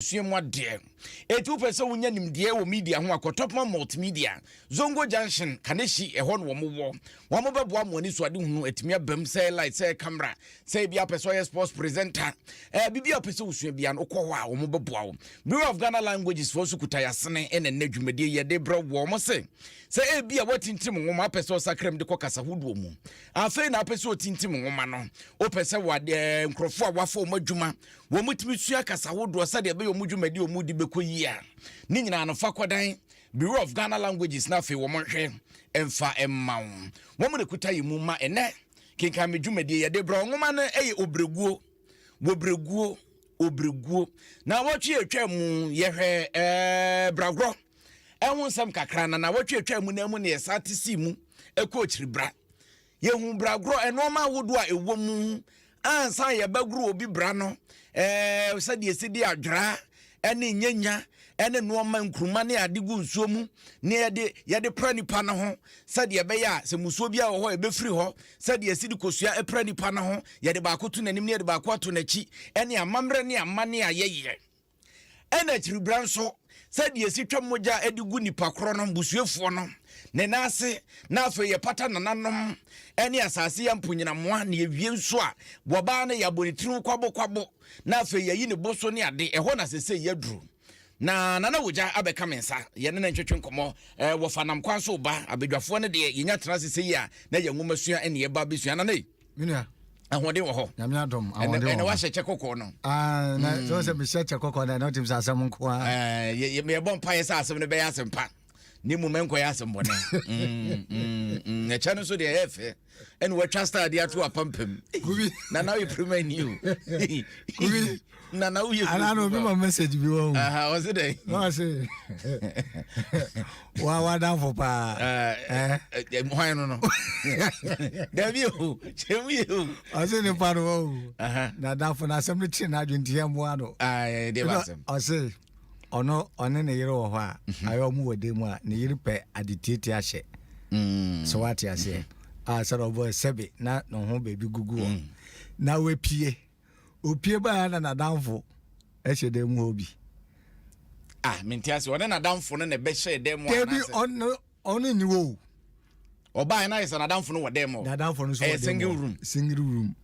suemu de etu pese wonya nimde wo media ho akotopma multimedia Zongo Junction kaneshi ehon wo mo beboa mo ani so ade hunu etimi abam say light say camera say bia pese o sports presenter bibia pese usua bia no kwo wa wo mo beboa wo Bureau of Ghana Languages for sukuta yasene ene nadwumade ye de bro wo mo say bia watintim nwoma pese o sakrem de kokasa hodo mu afei na pese o tintim nwoma no o pese wa de nkrofo a wafo mo adwuma wo mutimi sua kasa hodo sade be yo mudwumade o mudi bekoyia ni nyina no fa kodan Bureau of Ghana Languages na fe wo monhwe emfa emma wo mo de kuta yimu ma ene Kenkan Me dwumade ye de bro nwoma no obreguo na wotwe atwa mu ye hwe bragro ehun sam kakra na wotwe atwa mu na mu ne satisi mu ekochiri bra ye hu bragro enoma wodo a ewo mu ansa ye bagru obi bra no sade esidi adwra ene nyanya ene nooma nkruma ne adegu nsuo mu ne yede pranipa na ho sade ebe ya se musuo bia wo ho ebe firi ho sade esidi kosua pranipa na ho yede ba akoto nanim ne yede ba akoto nachi ene amamre ne amane ayeye ene chiri bra nso sade esi twam moja adegu nipa kro no busuefo no ne nase na afa ye pata nananom ene asase ya mpunyina moa ne ewie nso a boba na ya bonitiru kwabo na afa ye yi ne boso ne ade eho na sese yaduru na nana woja abeka mensa ye ne ntwetwe nkomo wo fanam kwan so ba abedwafo ne de yenya tena sese yi a na ye nwoma sua ene ye ba besua na nei minua ahode wo ho nyame adom ahode wo ene wa hye chekoko no na so se me hye chekoko na no tim sa asem nko a ye me bon pa ye sa asem ne be ya sempa ni moment ya sembone na chano so de efe and we trust idea to apampem na now you premain you na now you I know me message bi wo was it dey no say wa down for pa why no Davi o chemi o I say ne pa no na down for na assembly chin na adwenti am wa no dey basem I say ono one ne yire wo ho a ayo mu wode mu a ne yire pe aditieti ahye so what you say sort of sebe na no ho baby gugu na we pie opie ba na danfo ehye dem ho bi mentiase one na danfo no na be hye dem wa na ono ni wo oba na isa na danfo no wode mo na danfo no so wode single room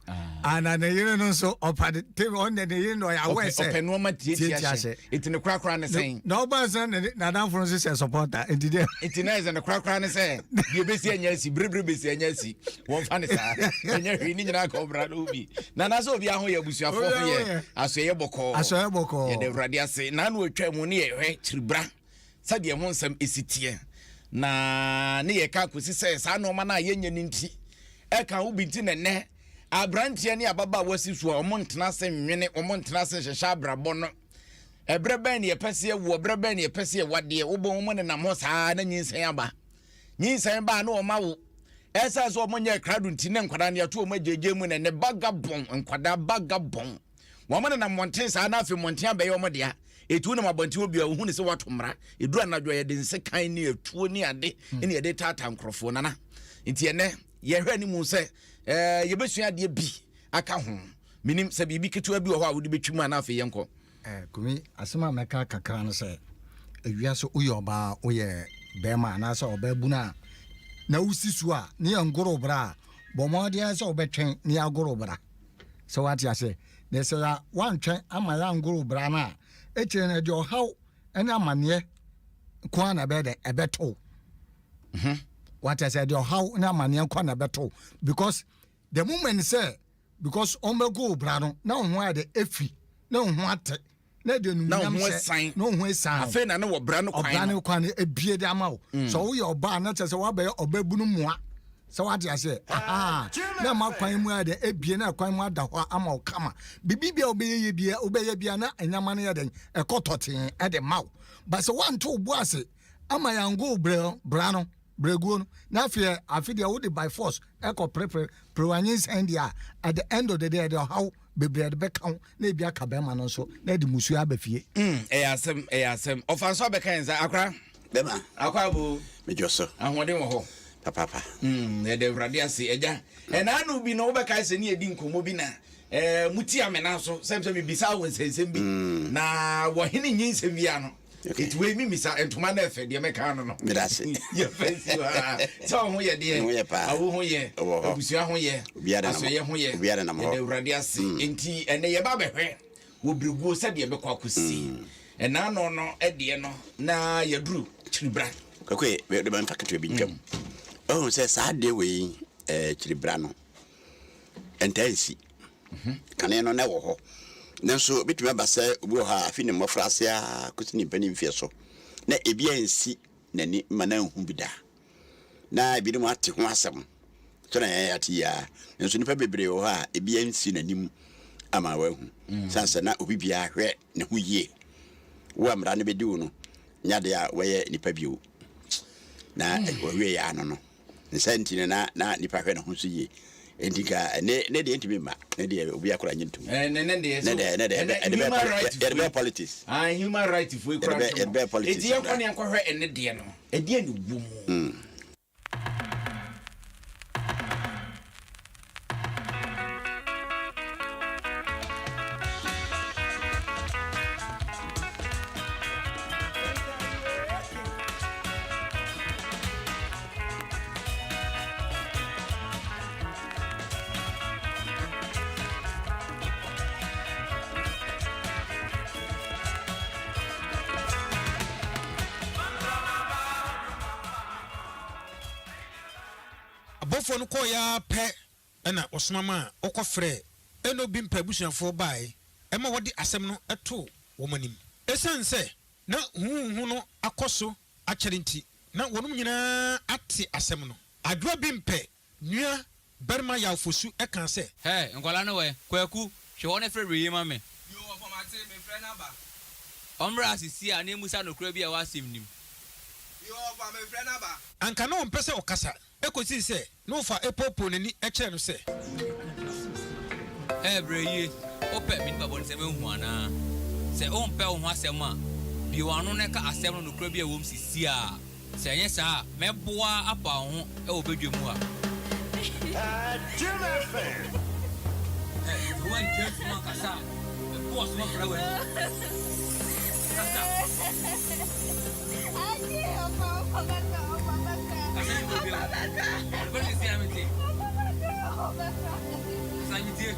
ana na yire no so opade te on na yire no ya we say open no ma tieti itine krakra ne sen na oba san na danfo no say supporter entide itine is na krakra ne sen de besi anya si bribre besi anya si won fa ne sa anya hwi ni nyina ka obra no bi na so obi aho ya busuafo ye asoye boko ye de wrade ase na no atwa mu ne ye hwe chiribra sade ho nsam esitie na ne ye ka kosi se sa no ma na yenye ninti e ka ubi nti ne abrantie ne ababa wasi so omontena se nwene omontena se hyehya abrabo no ebrebe ne yepese wo ebrebe ne yepese wade wo mo ne nam ho saa na nyinsen aba nyinsen ba na o ma wo esa so omonye krado nti ne nkwada ne yato o majeje mu ne bagabon nkwada bagabon wo mo ne nam monten saa na afi monten abaye o mo de a etu na mabonti obi a hu ne se watomra edu anadwo ye de nse kan ne etuo ne ade ne ye de tata nkrofo nana nti ene ye hwe ni mu se ye besua de bi aka ho minim se bibi ketu abi wo ho a wodi betwum ana afi ye nko kumi asema meka kakra no se awia so uyo ba oye bema na se obabuna na usisu a ne angoro bra bomo de se obetwen ne agoro bra so what ya say they say one twen ama ya angoro bra na eche na de haw ene amane kwa na bede ebeto what I said, your how na mania kwana beto because the moment say because omego brano na ho ade efi na ho ate na de nu nyam say no ho san afa na wo brano kwan ebie de ama wo so wo ye oba na che se wo ba obabunu moa so what I say na ma kwan mu ade ebie na kwan mu ada ho ama wo kama bibibia obeye bia na enyama na ye den ekototen e de mawo but so one to bo ase ama yango brano breguo na afia de would by force eko prewanyins endia at the end of the day how bebre de beka na bia ka be ma no so na de musu abafie asem ofanso be kan za akra bema akwa bu mejoso ahode wo ho papa e de wrade ase eja e na anu bi no be kai se ne edi nkomo bi na muti amena so sem me bisa won sensem bi na wo hene nyin sem bia no it we mi misa entoma na efe de meka no no Medase. ye fancy wa so ho ye de awo ho ye abusua ho ye aso ye ho ye de urade ase enti ene ye ba behwe wo briguo se de be kwa kosi ena no no ede no na ye duru chiribra kakwe de ban fakatwe bi ntwam oh se sa de we chiribra no entansi kane no na wo ho nanso bitumi abasa obi ha afi ne mofrase a kutini pani mfie so na ebi ansi nani mana hu bida na ebi mu ate ho asem so na ya ati ya nanso nipa bebre wo ha ebi ansi nanim ama wa hu sansa na obi bia hwe ne hu yie wo amra ne bedi wo no nyade a waye nipa bio na wo ya no no nsanti na nipa hwe ne ho so yie endika ne de ntimi ma ne de obi akora nyintu ne de politics human right for equality de politics e de yakwa ne ankɔhwɛ ene de no e de ne wu mu abofo no ko ya pɛ ɛna osomama okɔfrɛ eno bi mpabusuafo bae ɛma wɔde asɛm no ɛto wɔmanim esan sɛ na huhu no akɔso akyere nti na wɔnom nyinaa ate asɛm no adwoa bi mpɛ nua barima yawfosu ɛka sɛ nkwala no we kwaku hwe wɔne frɛ reyi ma me yo ofamate me frɛ naba ɔmra asisi a ne musa no kura bi a wasɛm nim yo ofa me frɛ naba anka na wɔmpɛ sɛ ɔkasa ekosi sɛ no fa epopo nani ɛkyerɛ no sɛ breyi opɛ min babon sɛ mehu ana sɛ ompɛ wo ho asɛm a bi wano ne ka asɛm no kura bi a wɔm sisi a sɛ nyɛ saa mɛboa apa ho ɛwɔ bedwe mu a When just one kasa, the boss one flower. Kasa. What is the amity? Sanity.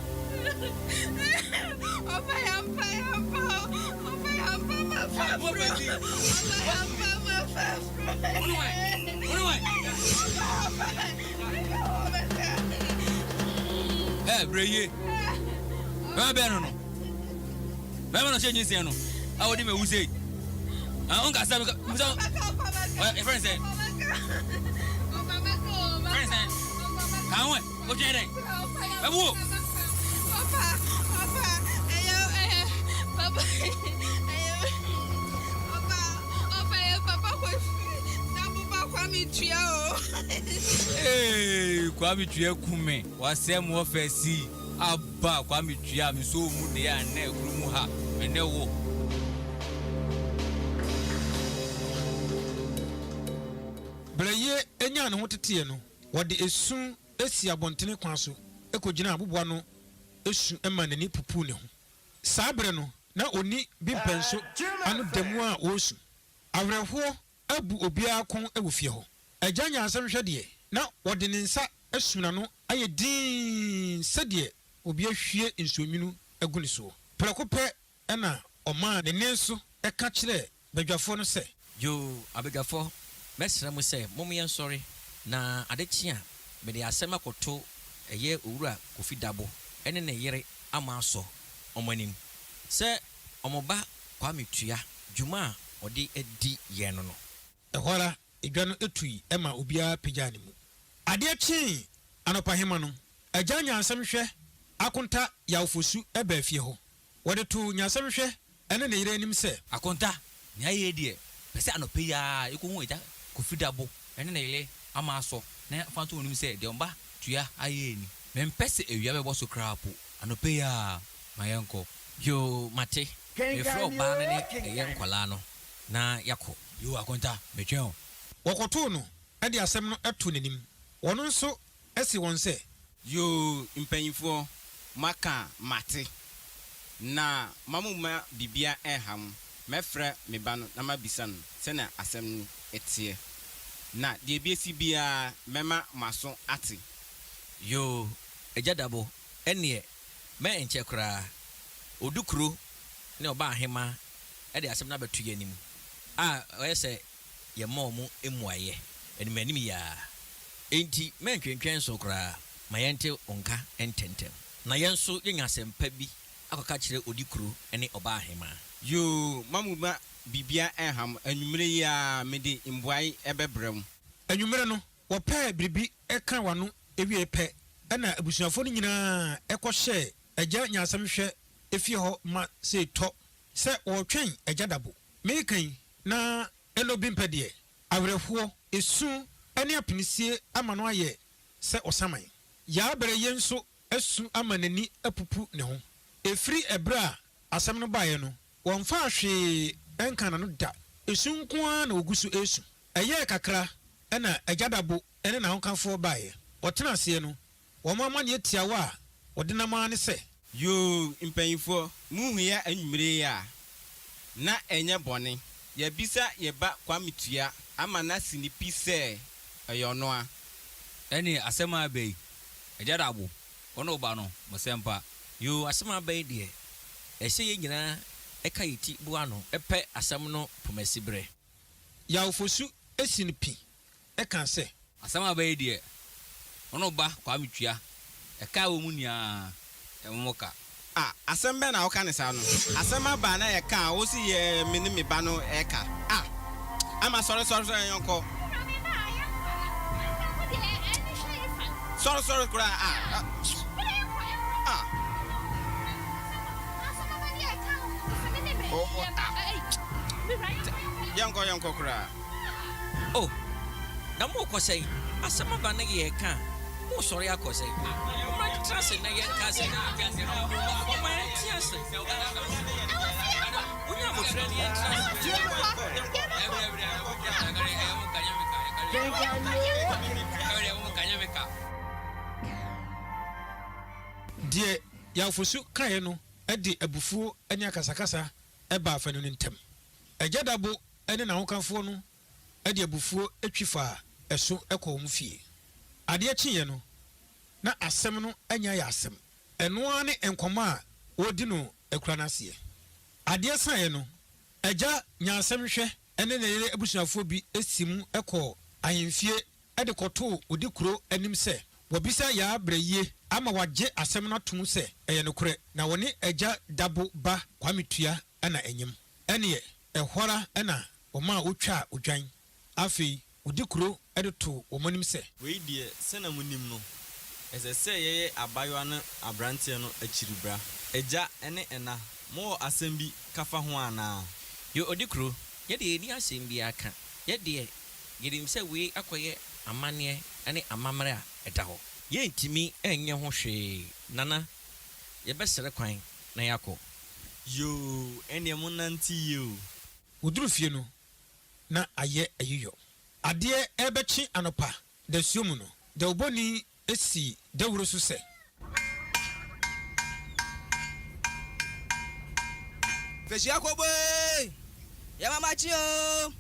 Breye. No. No change this no. I would even say. I unka sabe. Friend say. Friend say. Come on. Go change it. Babu. Hey, Kwame Tria kume. Wasem wo fesi. Abba Kwame Tria mi so mu de ya na ekuru ha. Ene wo. Breye enya ne ho tete no. Wode esun esi abontene kwan so. Ekogina aboboa no esu ema nani pupu ne ho. Saa bre no na oni bi mpenso anu demu a osu. Awreho abu obia kon ewofie ho. Aganya asem hwede na wode ne nsa esuna no aye din sede obi ahwie nsuominu aguni so. Prekope na oma ne nenso eka kire badwafo no se yo abegafo mesra mu se momo sorry na adechia me de asem akoto eye owura Kofi Dabo ene ne yere ama aso omanim se omoba Kwame Tua dwuma odi edi ye no no ehora edwa no etui ema obia pagya ne mu ade chi anopa hema no agya nyansam hwe akonta yawfosu eba fie ho wode to nyansam hwe ene ne yere anim se Akonta nya ye die pese anopa ya ekohu eja Kofi Dabo ene ne yere ama aso na fanto onim se de omba Tua aye ni mempese ewia bebo so krapo anopa ya mayenko yo mate me fro ba ne eye nkwala no na yako yo Akonta metwen wokoto no ade asem no eto nanim wono nso esi won se yo mpanyifo maka mate na mamuma bibia eham mefrɛ me ba no na mabisa no sɛ na asɛm ni etie na de biesi bia mema maso ate yo ejadabo ene me enche kra odukuro ne oba ahema e de asɛm na betu yanim oyese ye ma omu emuaye eni manim ya enti me ntwentwen so kra ma yente onka ententem na yenso yenya asɛmpa bi akɔka kyerɛ odikuro ne oba ahema yo mamuma bibia eham anwumre ya mede mbuai ebebrem anwumre no wɔpɛ biribi ɛka wano ewie pɛ ɛna abusuafo no nyinaa ɛkɔhyɛ agya nyasɛm hwɛ efie hɔ ma sɛ tɔ sɛ wɔtwɛn agya dabo mekan na ɛno bi mpɛ deɛ awerɛhoɔ esu ɛne apinisie ama no ayɛ sɛ ɔsaman yaa bɛrɛ yɛn nso esu ama n'ani apupu ne ho efiri ɛbrɛ a asɛm no baeɛ no wɔmfa hwee ɛnka na no da esu nkoa na ogusu esu ɛyɛ kakra ɛna agya dabo ɛne n'ahokanfoɔ baeɛ ɔtena aseɛ no wɔn amanneɛ tiawa a wɔde nama ne sɛ yo mpanyinfoɔ muhu ya anwumre ya na enye bɔne yɛbisa yɛba kwametua ama na sinipi sɛ ɛyɛ ɔno a ɛne asɛm abɛyi ejadabo ono ba no mosempa yo asɛm abai deɛ ɛhyɛ yɛ nyinaa ɛka yɛti boa no ɛpɛ asɛm no pomasibrɛ yawfosu esi no pi ɛka sɛ asɛm abɛyi deɛ ono ba kwa metua ɛka wɔ mu nia ɛmomoka asɛm bɛ na woka ne saa no asɛm aba na yɛka a wosi yɛ me ne me ba no ɛka ama sɔre yɔnkɔ sɔre kura yɔnkɔ kura oh na mo kɔ sɛ asɛm aba na yɛ ka mo sɔre akɔ sɛ mo tra sɛ na yɛ ka sɛ mo tia sɛ wonya mo frɛ ne yɛ deɛ yawfosu kaeɛ no ɛde abufuo ne akasakasa ɛba afa no ntɛm agya dabo ne n'ahokanfoɔ no ɛde abufuo atwi fa ɛso ɛkɔ wɔn fie adeɛ kyeeɛ no na asɛm no anya yɛ asɛm ɛnoa ne nkɔmɔ a wɔdi no akura n'aseɛ adeɛ saeɛ no agya nyansɛm hwɛ ɛne ne yere abusuafoɔ bi esi mu ɛkɔ ahemfie ɛde kɔtoo odi kuro anim sɛ wɔbisa yaa brɛ yie ama wagye asɛm no atom sɛ ɛyɛ nokorɛ na wɔne agya dabo ba kwametua ɛna enyim ɛneɛ ɛhɔra ɛna wɔma a wotwa odwan afei odi kuro ɛde to wɔn anim sɛ wei deɛ sɛna munim no ɛsɛ sɛ yɛyɛ abayewa no aberanteɛ no akyiribra agya ɛne ɛna mowɔ asɛm bi kafa ho anaa yo odi kuro yɛde yɛni asɛm bi aka yɛdeɛ yɛdim sɛ wei akɔyɛ amanneɛ ne amammerɛ a ɛda hɔ yɛntimi ɛnyɛ ho hwee nana yɛbɛsrɛ kwan na yɛakɔ yoo ɛneɛ mo nante yie o woduru fie no na ayɛ ayiyɔ adeɛ ɛbɛkye anɔpa da suo mu no da wobɔni esi dawuro so sɛ fɛhyia kɔbɔe yɛmamakye o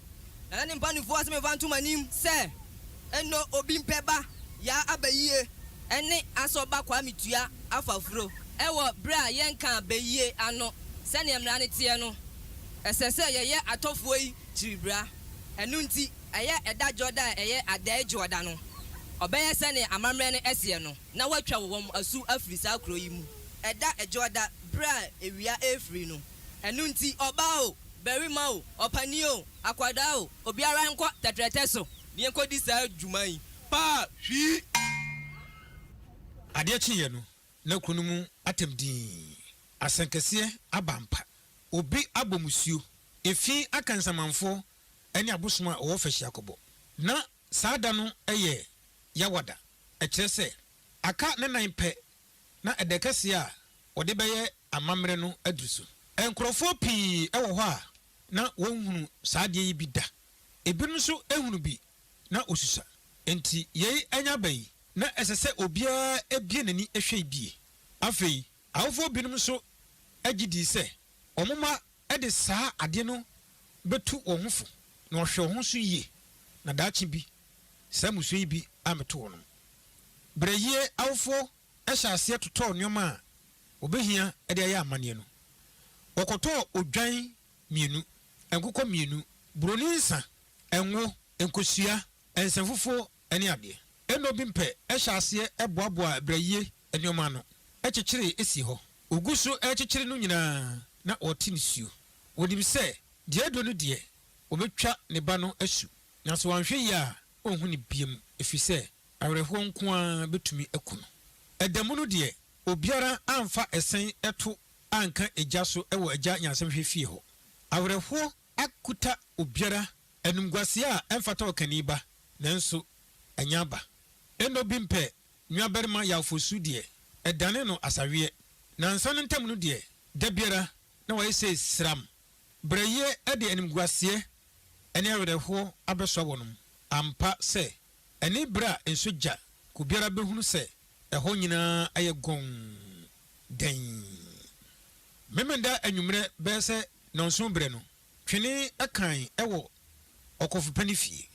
nana ne mpanimfoɔ asɛ mefa ntom anim sɛ ɛno obi mpɛ ba yaa abayie ɛne asɔba kwa metua afafuro ɛwɔ berɛ a yɛnka abayie ano sɛnea mmara ne teɛ no ɛsɛ sɛ yɛyɛ atɔfoɔ yi kyiribra ɛno nti ɛyɛ ɛda jɔda a ɛyɛ adaa jɔda no ɔbɛyɛ sɛnea amammerɛ no ɛseɛ no na watwa wɔn asu afiri saa kuro yi mu ɛda ɛjɔda berɛ a ewia efiri no ɛno nti ɔbaa o barima o ɔpani o akwadaa o obiara nkɔ tɛtrɛtɛ so ne nkɔdi saa dwuma yi paa hwii adeɛ kyeeɛ no na kuro no mu atam dinn asɛnkɛseɛ aba mpa obi abɔ musuo efi aka nsamanfoɔ ɛne abosom a ɔwɔ fɛhyia kɔbɔ na saa da no ɛyɛ yawada ɛkyerɛ sɛ aka ne nan pɛ na ɛdɛ kɛseɛ a wɔde bɛyɛ amammerɛ no aduru so nkurɔfoɔ pii ɛwɔ hɔ a na wɔnhunu saa adeɛ yi bi da ebinom nso ehunu bi na osusa enti yɛyi anya ba yi na ɛsɛ sɛ obiara ebie n'ani ehwɛ bie afei awofo binom so agidi sɛ ɔmoma ɛde saa ade no betu wɔn ho na ɔhwɛ wɔn so yie na daakye bi saa musuo yi bi ameto wɔn brɛyie awofo ɛhyɛ aseɛ totɔɔ nneɛma a obehia ɛde ayɛ amanneɛ no wɔkɔtɔɔ odwan mmienu nkokɔ mmienu buroni nsa ɛnwo nkosua nsɛmfufuo ɛne adeɛ ɛna obi mpɛ ɛhyɛ aseɛ ɛboaboa brɛyie nneɛma no ɛkyekyere esi hɔ ogu so ɛkyekyere no nyinaa na ɔte ne suo wɔnim sɛ deɛ do no deɛ wɔbɛtwa ne ba no asu nanso wanhwɛ yi a ɔnhu ne biem ɛfiri sɛ awerɛhoɔ nko a bɛtumi aku no ɛdamu no deɛ obiara amfa ɛsɛn ɛto anka agya so ɛwɔ agya nyansɛmhwɛ fie hɔ awerɛhoɔ akuta obiara animguaseɛ a ɛmfata ɔkani ba nanso ɛnya aba ɛna obi mpɛ nuabarima yɛafosu deɛ ɛdane no asaweɛ nansa no ntam no deɛ da biara na wɔyɛ sɛ sram brɛyie ɛde animguaseɛ ɛne awerɛhoɔ abɛsoa wɔ nom ampa sɛ ɛne berɛ a nso gya ko biara bɛhunu sɛ ɛhɔ nyinaa ayɛ gɔn dɛn memenda anwummerɛ bɛyɛ sɛ nɔnso berɛ no twene ɛkan ɛwɔ ɔkɔfopani fie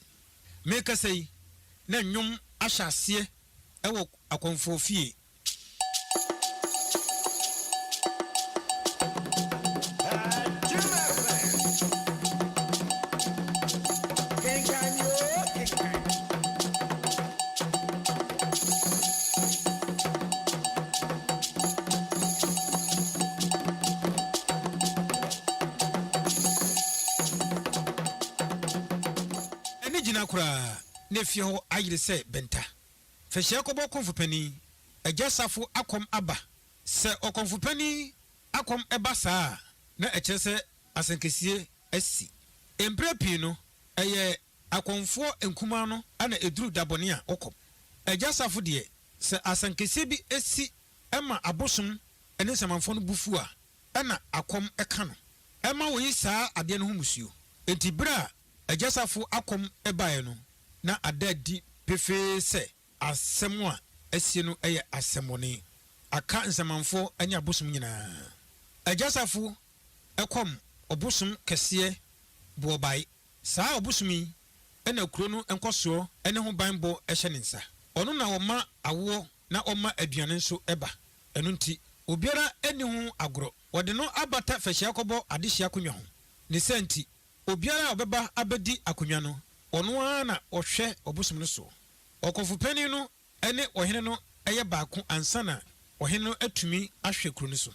mekasa yi na nnwom ahyɛ aseɛ ɛwɔ akɔmfo fie koraa na fie hɔ ayere sɛ bɛnta fɛhyɛ kɔbɔ kɔmfopani agya safo akɔm aba sɛ ɔkɔmfopani akɔm ɛba saa na ɛkyerɛ sɛ asɛnkesie asi mpere pii no ɛyɛ akɔmfoɔ nkuma no ana ɛduru dabɔne a ɔkɔm agya safo deɛ sɛ asɛnkesie bi asi ɛma abosom ɛne nsamanfoɔ no bufu a ɛna akɔm ɛka no ɛma wɔyi saa adeɛ no ho musuo enti bere a agyasafo akɔm ɛbaeɛ no na ada di pefee sɛ asɛm a asie no ɛyɛ asɛmmɔne aka nsamanfoɔ ɛne abosom nyinaa agyasafo ɛkɔm ɔbosom kɛseɛ boɔbae saa ɔbosom yi ɛna kuro no nkɔsoɔ ɛne ho banbɔ ɛhyɛ ne nsa ɔno na ɔma awoɔ na ɔma aduane nso ɛba ɛno nti obiara ɛni ho agorɔ wɔde no abata fɛhyia kɔbɔ adehyia akonnwa ho ne sɛ nti obiara a ɔbɛba abɛdi akonnwa no ɔno ara na ɔhwɛ ɔbosom no so ɔkɔfopani no ne ɔhene no ɛyɛ baako ansa na ɔhene no atumi ahwɛ kuro no so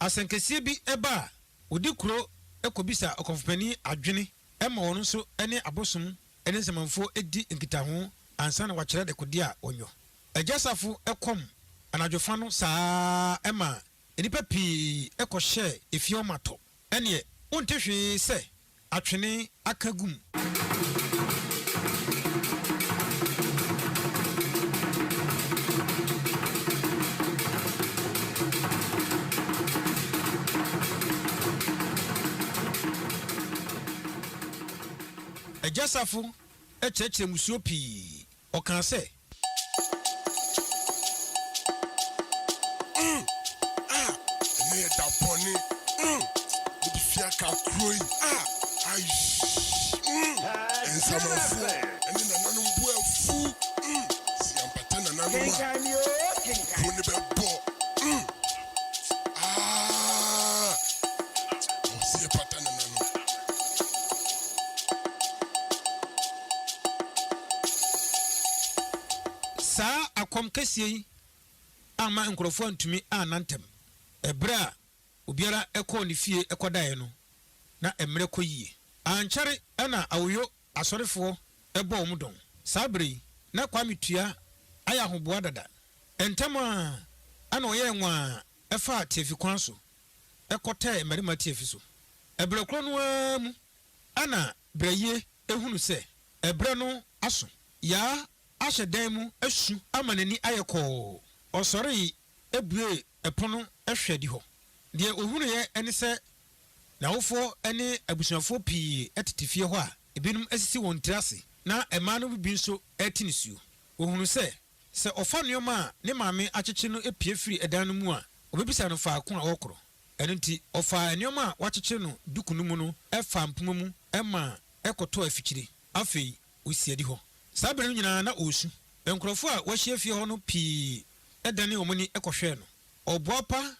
asɛnkesie bi ɛba a ɔdi kuro ɛkɔbisa ɔkɔfopani adwene ɛma ɔno nso ne abosom ne nsamanfoɔ ɛdi nkitaho ansa na wakyerɛ dekode a ɔnyɔ agyasafo ɛkɔm anadwofa no saa ɛma nnipa pii ɛkɔhyɛ efie hɔ matɔ ɛneɛ wonte hwee sɛ atwene aka gum agyasafo ɛkyerɛkyerɛ musuo pii ɔkaa sɛ ɛyɛ da bɔne mede fia ka kuro yi nsamanfoɔ ɛne nananom bo afu siampata nananom a kuro ne bɛbɔ ɔsiɛ pata nananom saa akɔm kɛseɛ yi ama nkurɔfoɔ ntumi anantɛm ɛberɛ a obiara ɛkɔɔ ne fie ɛkɔdaeɛ no na mmerɛ kɔ yie ankyɛre ɛna awoyo asɔrefoɔ ɛbɔ wɔn dɔn saa bere yi na kwame tua ayɛ ahoboa dada ntɛm a ana ɔyɛ nwa ɛfa tiafi kwan so ɛkɔtɛɛ mmarima tiafi so ɛberɛ korɔ no ara mu ana brɛyie ehunu sɛ ɛberɛ no aso yaa ahyɛ dan mu asu ama n'ani ayɛ kɔɔ ɔsɔre ebue ɛpono ɛhwɛ di hɔ deɛ ohunuɛ ɛne sɛ n'awofoɔ ne abusuafoɔ pii ɛtete fie hɔ a ebinom asisi wɔn tiri ase na mmaa no bi nso ɛte ne suo ohunu sɛ sɛ ɔfa nneɛma a ne maame akyekye no epie firi ɛdan no mu a obebisa no faako a ɔkorɔ ɛno nti ɔfa nneɛma a wakyekye no duku no mu no ɛfa mpoma mu ɛma ɛkɔtɔ afikyire afei osiadi hɔ saa bere no nyinaa na ɔresu nkurɔfoɔ a wɔahyia fie hɔ no pii ɛdane wɔn ani ɛkɔhwɛɛ no ɔboa pa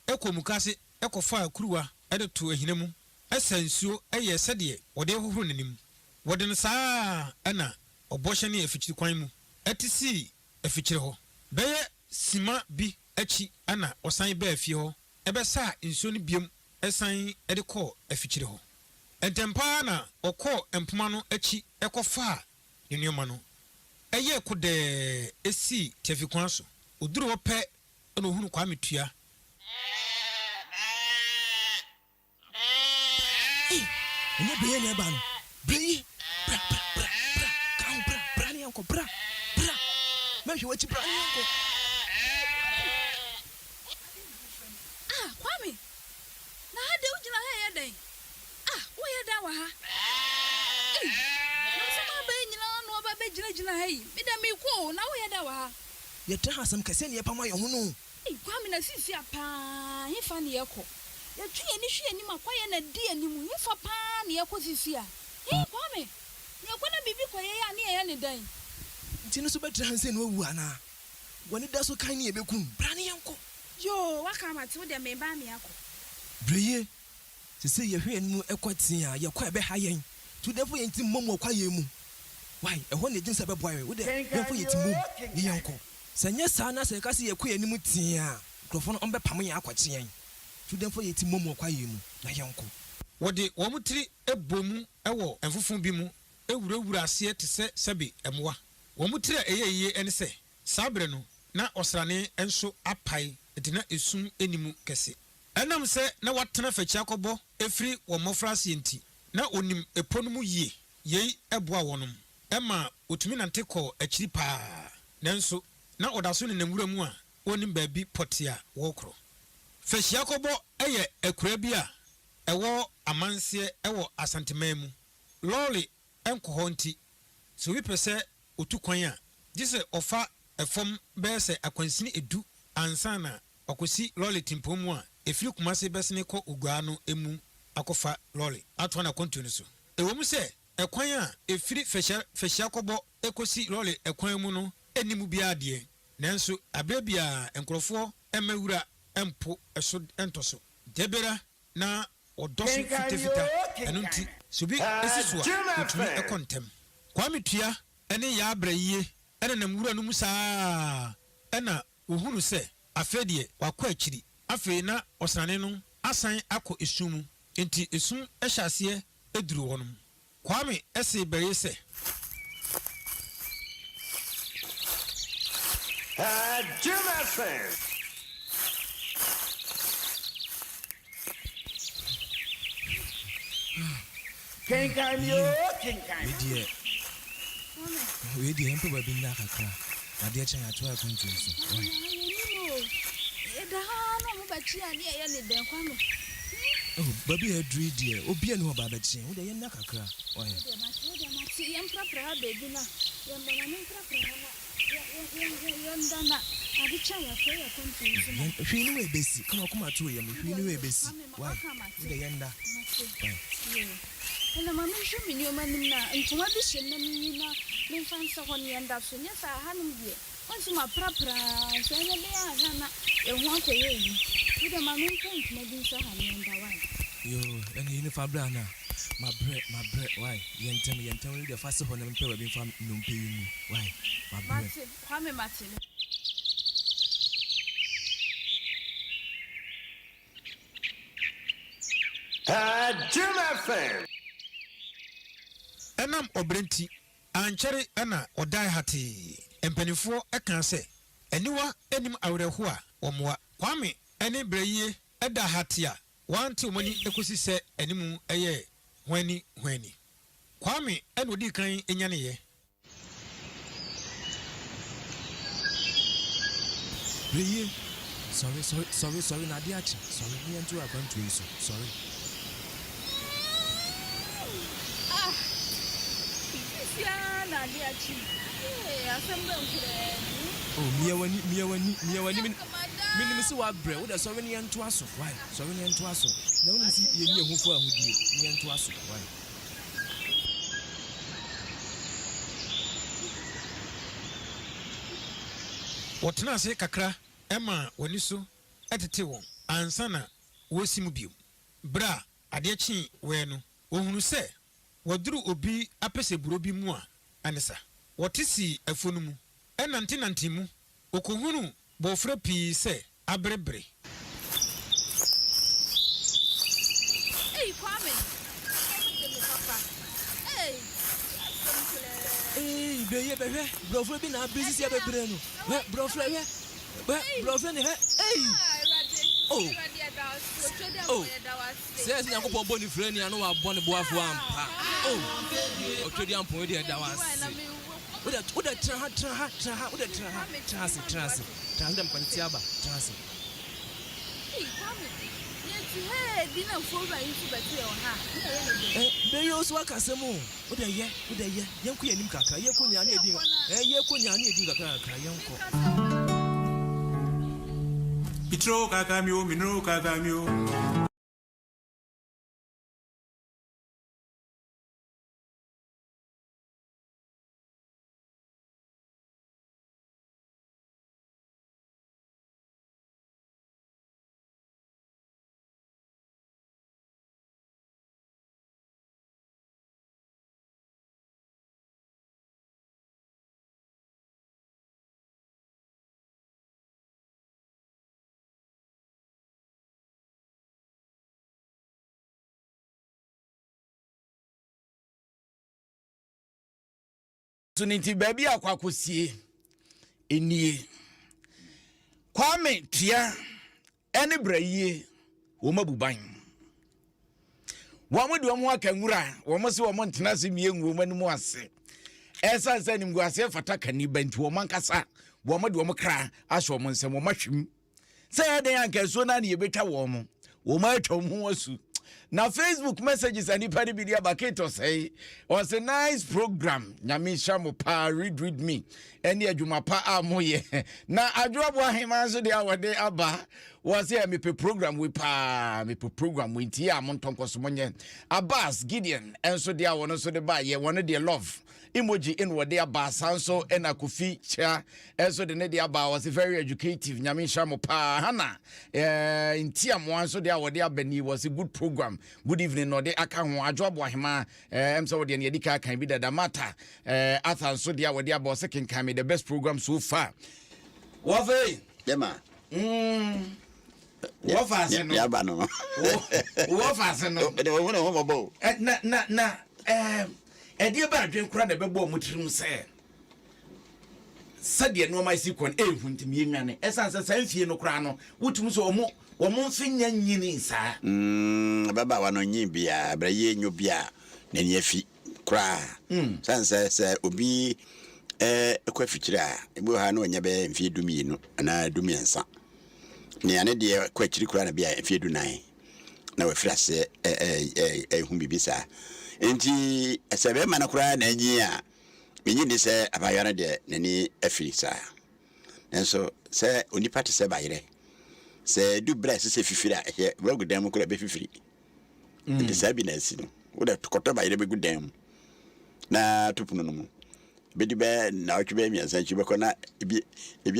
ɛkɔ mukase ɛkɔfa kuruwa ɛde to ahina mu ɛsa nsuo ɛyɛ sɛdeɛ wɔde hohoro n'anim wɔde no saa ɛna ɔbɔhyɛ ne afikyire kwan mu ɛte sii afikyire hɔ bɛyɛ sima bi akyi ɛna ɔsan baa fie hɔ ɛbɛsa nsuo no biom ɛsan ɛde kɔɔ afikyire hɔ ɛntɛmpaa na ɔkɔɔ mpoma no akyi ɛkɔfaa ne nneɛma no ɛyɛ kodɛɛ ɛsii tiafikwan so ɔduru hɔ pɛ ɛna ɔhunu Kwame tua ɛnyɛ bɛyɛ ne ɛba no bɛyi bra ka ho bra ne yɛnkɔ bra mɛhwɛ wakyi bra ne yɛnkɔ Kwame na ha de wogyina ha yɛ dɛn woyɛ da wɔ ha na sɛ mabɛyɛ nyina no ɔba bɛgyinagyina ha yi meda mekɔ na woyɛ da wɔ ha yɛtra ha asɛm kɛsɛ ne yɛpam ayɛ ho no Kwame na sisi paa hefa ne yɛkɔ yɛtwe yɛni hwe anim akwayɛ na di anim hefa paa ne yɛkɔ sisi a Kwame yɛkɔ na biribi kɔyɛ a ne yɛyɛ ne dɛn nti no so bɛtra ha sɛ ne wawu anaa wɔne da so kan ne yɛbɛkum bra ne yɛnkɔ yo waka mate wo de me ba me akɔ breye sɛ yɛhwɛ anim ɛkɔ tea a yɛkɔ ɛbɛha yɛn to dɛfo yɛn ti mmom ɔkwayɛ mu why ɛhɔ ne gyim sɛ bɛboa yɛn wo de yɛfo yɛ ti mmom ne yɛnkɔ sɛ nyɛ saa na sɛ ɛka sɛ yɛkɔ anim tea a nkurɔfoɔ no ɔmbɛpam yɛn akɔkye yɛn to dɛfo yɛ ti mmom ɔkwayɛ mu na yɛnkɔ wɔde wɔn tiri ɛbɔ mu ɛwɔ mfufun bi mu ewurawura aseɛ te sɛ sɛbi ɛmoa wɔn tiri a ɛyɛ yie ɛne sɛ saa bere no na ɔsrane nso apae eti na esum enimu kɛse ɛnam sɛ na watena fɛkyi akɔbɔ efiri wɔn mmɔfra aseɛ nti na onim epo no mu yie yei ɛboa wɔnom ɛma otumi nante kɔ akyiri paa nanso na ɔda so nenam wura mu a onim baabi pɔte a wɔkorɔ fɛkyi akɔbɔ ɛyɛ akura bi a ɛwɔ amanseɛ ɛwɔ asanteman mu lɔɔre ɛnkɔ hɔ nti sɛ obi pɛ sɛ otu kwan a gye sɛ ɔfa ɛfam bɛyɛ sɛ akwansini edu ansa na ɔkɔsi lɔɔre timpɔn mu a efiri kumase bɛsene kɔ ogua no emu akɔfa lɔɔre atoa na kɔntu no so ɛwɔ mu sɛ ɛkwan a efiri fɛhyia kɔbɔ ekosi lɔɔre ɛkwan mu no enimu bi adeɛ nanso abere bi a nkurɔfoɔ ɛmɛ wura ɛmpo ɛso ɛntɔ so debera na ɔdɔ so fitafita ɛno nti sobi esi so a otumi ɛkɔ ntɛm Kwame tua ɛne yɛ abrɛ yie ɛna nam wura no mu saa ɛna ohunu sɛ afei deɛ wakɔ akyiri afei na ɔsrane no asan akɔ esum mu nti esum ɛhyɛ aseɛ eduru hɔ nom Kwame ɛse bɛyɛ sɛ Kenkan Me, Kenkan Me. We di empe babi na kakra. Na de chen ato akontu so. da ha no mo ba chi ani ye ne den Kwame oh babi e dri die obi ani ho ba ba chi wo de ye na kakra oh ye de ma ti yem prapra ha baby na yem na me prapra ha yem dana abi cha ya fe ya kontu so hwi ni we besi kama kuma to ye hwi ni we besi why wo de ye nda na mama hwe me ni o manim na ntoma bi hye na ni na me fansa ho ne nda so nya sa hanum die onsi ma prapra so nya be ya na ehu akoye yi wo de mama ntoma na bi sa ha ne nda wa yo eni ni fa bra na my bread why yentem we de fast ho na mpe ba bi fa nompe yi mu why my bread Kwame Martin ɛnam ɔbrɛnti ankyɛre ɛna ɔdae hatee mpanimfoɔ ɛka sɛ aniwa anim awerɛho a wɔmmoa Kwame ɛne brɛyie ɛda hate a wante ɔmani ɛkɔsi sɛ animu ɛyɛ hwani Kwame ɛna ɔdi kan ɛnyaneyɛ brɛyie sorry na de achi sorry me nto akwantu yi so sorry ya na dia chi asem ba nkure Oh, Mia wani minim se wa brɛ wo da sɔre ne yɛnto aso why sɔre ne yɛnto aso na wonim si yɛni ɛho fo ahodie ne yɛnto aso why wɔtena ase kakra ɛma wɔni so ɛtete wɔn ansa na wɔsi mu bio berɛ a adeɛ kyee wɛɛ no wɔhunu sɛ wɔduru obi apɛsɛ buro bi mu a anesa wɔte si afuo no mu ɛnantenante mu wɔkɔhunu bɔfra pii sɛ aberebere bɛyɛ bɛhwɛ brɔfra bi na abiri sisi abɛbrɛ no brɔfra hwɛ brɔfra ne hɛ sɛ ɛsɛ nyankopɔn bɔ ne frɛ ni ano wabɔ ne boafo ampa ɔtwadi ampɔn wode ɛda wo ase wode tena ha wode tena ase dɛ mpane ti aba tena ase bɛyɛ osu akasɛ mu wode yɛ yɛnkɔ yɛnim kakra yɛkɔ nyane ɛdin kakra yɛnkɔ Mitro kakamio. So nti baby akwakosie enie Kwame tia ene brayie wo mabuban wo amode wo mo akanwura wo mo se wo mo ntena se mienwu wo manimu ase esa nsa nimgu ase fata kaniba nti wo mankasa wo amode wo mo kra ahwe wo nsem wo mahwem se eden ankaso na ne yebetwa wo ma atwa mo asu na Facebook messages and ipadi bidia baketo say was a nice program nyame shamo pa read me eni adwuma pa amoye na adwoabo ahema so de awade aba was here me program we program we ntia amontonkoso monye Abbas Gideon enso de awono so de ba ye wono de love emoji in wode aba sanso ena kofi cha enso de ne de aba was very educative nyame shamo pa hana ntia mo anso de awade abani was a good program. Good evening no de aka ho adwoabo ahema emso wode ne yedika kan bi dada mata athan so de awade aba was Kenkan Me the best program so far. Wafe dema Wafase no. Yaba no. Wafase no. De wo no ho bo. Na edi ba adwen kura na bebo mo tirim se. Sade no mai sikon ehu ntimi enwane. Esanse sanfie no kura no. Wotum so omo mfinya nyini sa. Baba wa no nyi bia, braye nyo bia na ni afi kura. Sanse se obi ekwa fikira ebo ha no nya be mfie dumi no na dumi ensa. Ni ane de kwa kiri kura na bia mfie dunan. Na we frase hu bibisa. Enti esebe ma na kura na nyi a menyi ni se abayana de nani afiri sa. Nenso se onipa te se bayire. Se du bra se fifiri a he wagudam kura be fifiri. Enti sabi na si no. Wo da koto bayire be gudam. Na tupuno no mu. Bedi be na otwe mi ansan chi be kona ebi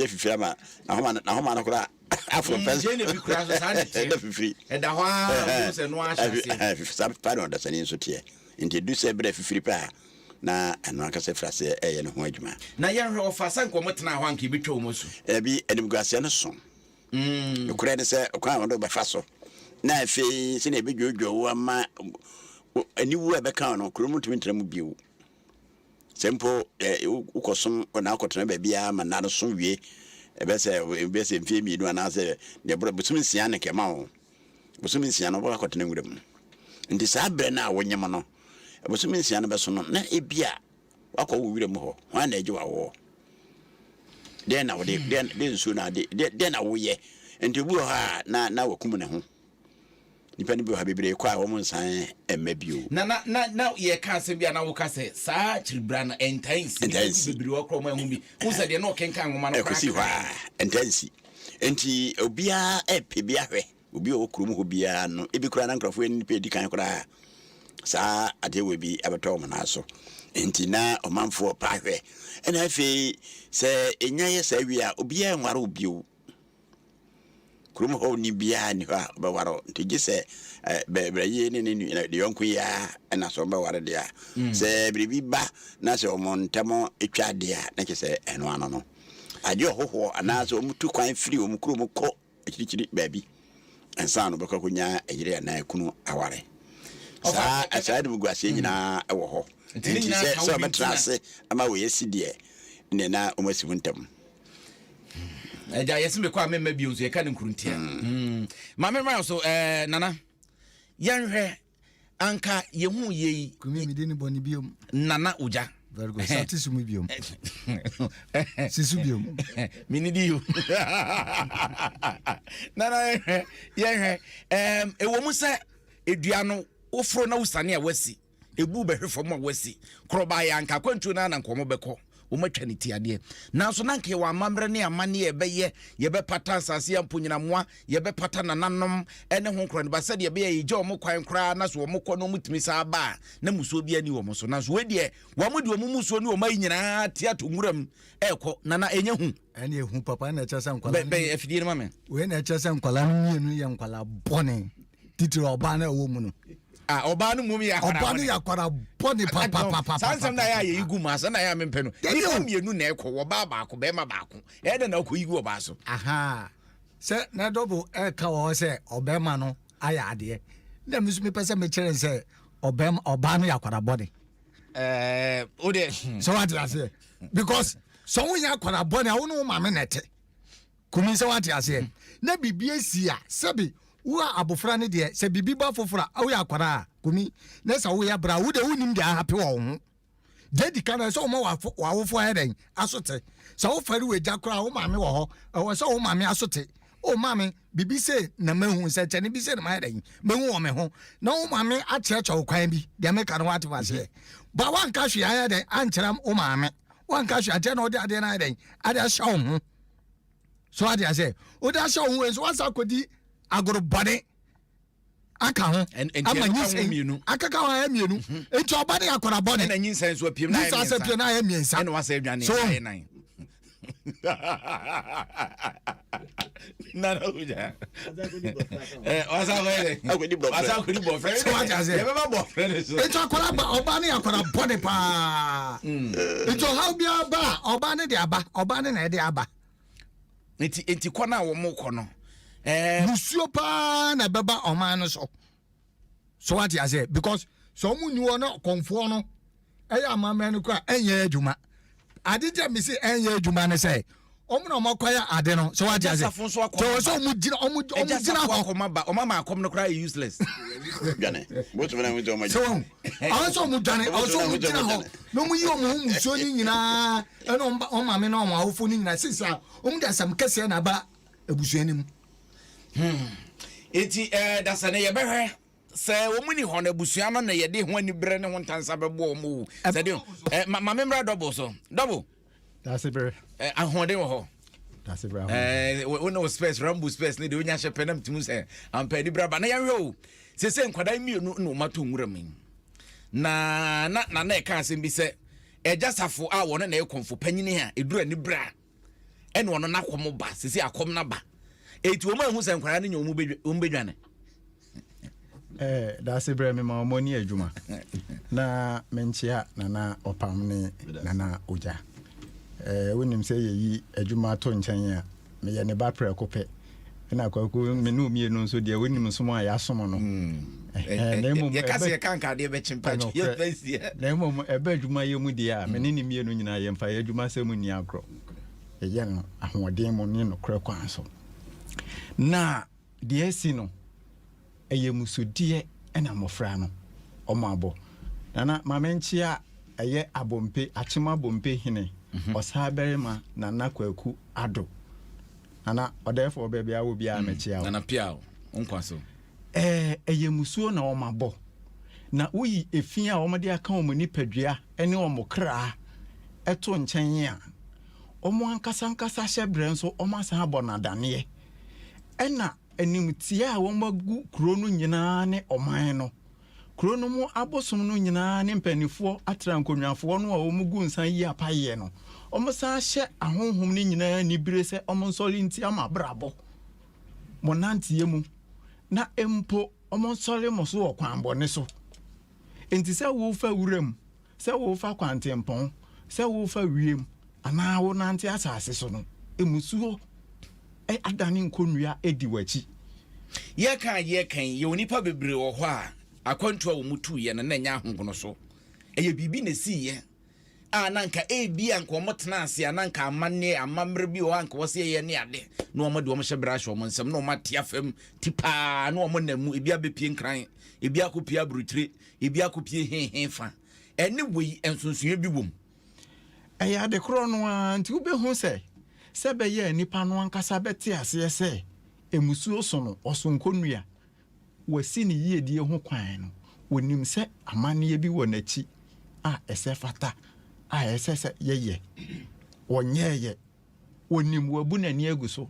afifiri ma na homa na kura afro pes je ne bi kura so sa ne te fifiri. E da ho se no ahase. Sabi pa no da sani so tie. Enti du se bra fifiri pa na anu aka se frase eye no ho adwuma. Na ye hwe ofasa nko motena ho anka bi twa omosu. Ebi enimguase no so. Kura ne se kwa wondo be fa so. Na afi se na ebi dwodwo wo ama aniwu ebe kan no kuro mutumi ntram biu. Sempo ukosom na akotena ba bia ma na so wie ebe se mfie mi du ana se de bro busumi nsia ne kema wo. Busumi nsia no bo akotena ngudam. Ndi sa bre na wonyem no. Busumi nsia no be so no na ebia wakọ wo wirem ho. Wa na eje wa wo. Den na wo den so na de na wo ye. Ndi bu ha na wakum ne ho. nipa ni bi ha bebre kwa wo nsan emabio na ye ka se bia na wo ka se saa chiribra na intense bebre wo kro ma hu bi wo se de no kenkan ngoma no kwa intense enti obia epe hwe obi o krum ho bia no ebi kura na nkrofo ni pe di kan kura saa adewe bi abeto mo na so enti na omanfo pa hwe ena afi se enya ye sa wi a obi enware obi o krum ho ni bia ni ha ba waro enti se be ye ni de yonku ya ena so ba ware dia se bribi ba na se omontemo etwa dia na ke se eno ano no aje hoho ana so mutu kwan free o mukrum ko ekirikiri baby ensa no beka kunya ejire na ekunu aware sa aside mugwase nyina ewo ho nti se so betrase ama we yesidie ne na omasi wuntem eja yesimbe kwa mema bi ozo eka ne nkuruntia mama mama so nana yanhwe anka yehu yeyi kumi mi de ni boni biom nana uja very good satis mu biom sisu biom mini diu nana yanhwe ewo mu se edua no ofro na usane a wasi ebu behwefo mo wasi kroba ya anka kwantu na nkomo beko o matwa ne tiade nanso nanka ye wa amamre ne amane ye be pata asase amponyina moa ye be pata nananom ene ho nkro ne ba se de be ye je o mo kwan kra na so o mo kɔ no mutimi sa ba na muso bi ani wo mo so nanso we de wo mo de o mo muso ne o mai nyina tiato nwuram ekɔ nana enye hu ene hu papa na cha san kwala be afidie ne mame we na cha san kwala mienu ye nkwala bone titiro oba na wo mu no oba no mumi ya kwara oba no ya kwara boni papa sansam na ya ye igu ma sa na ya mempe no ni mienu na ekɔ wo ba ko be ma ba ko e de na ko igu oba so aha se na double e ka wo se obema no aya ade na misu me pese me kire se oba no ya kwara boni o de so what I say because so we ya kwara boni a wo no ma me nete kumi se what I say na bibie si a sebi wa abofra ne de se bibi ba fofora awo ya kwara kumi na sa wo ya bra wo de wonim de happy wo ho dedi kana so mo wa wofo heden asote so wo fari we jakora wo mame wo ho wo so wo mame asote o mame bibi se na mahu se chene bi se na ma heden mahu wo me ho na wo mame a checho kwan bi de me ka no wate fase ba wan ka hwe ya heden ancheram wo mame wan ka hwe ade na ode ade na heden ade sha wo ho so ade ase ode sha wo ho so wasa kodi agoro body aka ho ama nyinsen akaka wa emienu enti obade akora body na nyinsen so piem na nyinsen piem na emiensa ene wasa adwane na na uja wasa wele akodi bo friend so what I say e be bo friend so enti akora ba obane akora body pa enti how bia ba obane de aba obane na de aba enti kona wo mo kono musuo pa na beba oman no so what I say because so mu ni wono konfo no eya amama no kwa enye adwuma adija mi se enye adwuma ne say omu na makwaya ade no so what I say so mu gina omu gina ho ba omama akom no kra useless gane botu na mu do ma so also mu dane also mu gina ho no mu yi omu musuo ni nyina eno omame na omu awofo ni nyina sisa omu da sam kase na ba ebusuanim eti dasa na ye behwe se wo muni ho na busua no na ye de ho ani bre ne ho ntansa bebo mo se de ma memra double so double that's it bro ahode wo ho that's it bro we no space rambu space ne de onya hye penam timu se ampa ni bra ba na ye hwe se nkwada mienu no mato nwura min na e ka asem bi se ejasafo a wo na e konfo panyini ha edura ni bra ene wono na komo ba se akom na ba eti wo ma hu se nkwara ne nyomu bedwane that's it bro me ma mo ni adwuma na menchia na opam ne na oja wonim se yi adwuma to nchen ya me ye ne ba pre kope na kwaku me no mie no nso de wonim so ma ya som no ye kase ye kanka de be chimpa ye fancy na mom ebe adwuma ye mu de a me ne mie no nyina ye mfa ye adwuma se mu ni agro ye no ahoden mu ne no kra kwan so na de esi no eye musudie ena mofra no omabo nana mamenchia eye abompe achima bompe hine osaberema nana kwaku ado nana odefo bebia wo bia mechia nana piao onkwaso ɛyɛ musuo na ɔmabɔ na woyi efi a ɔmode aka ɔmo nipadua ɛne ɔmo kra ɛto nkyɛn a ɔmo ankasa hyɛ brɛ nso ɔmo asan abɔ nadaneɛ ɛna animtie a wɔn agu kuro no nyinaa ne ɔman no kuro no mu abosom no nyinaa ne mpanifoɔ atra nkonnwafoɔ no a wɔn gu nsan yi apayɛ no ɔmo san hyɛ ahonhom no nyinaa nibire sɛ ɔmo nsɔre nti ama brabɔ mo nanteɛ mu na empo ɔmo nsɔre mo so wɔ kwanbɔne so enti sɛ wofa wuram sɛ wofa kwantempɔn sɛ wofa wiem anaa wo nante asase so no emusuo adane nkonnua edi wachi yɛka yɛ onipa bebree wɔ hɔ a akwantu a wɔn tu yɛ na nya ahongono so ɛyɛ bibi na si yɛ a nanka ebi anka wɔn tena ase ananka amanne amamre bi wɔ anka wɔse yɛ ne ade na wɔn de wɔn hyɛ brash wɔn nsɛm na wɔn ate afam tipa na wɔn namu ebi abepie nkran ebi akopie aburutire ebi akopie henhenfa ɛne wei nsonsoe bi wom ɛyɛ ade korɔ no a nti wobɛhu sɛ bɛyɛ nipa no ankasa bɛte aseɛ sɛ emusuo so no ɔso nkonnua wasi ne yiedie ho kwan no wonim sɛ amanneɛ bi wɔ n'akyi a ɛsɛ fata a ɛsɛ sɛ yɛyɛ wɔnyɛɛyɛ wonim wabu n'ani agu so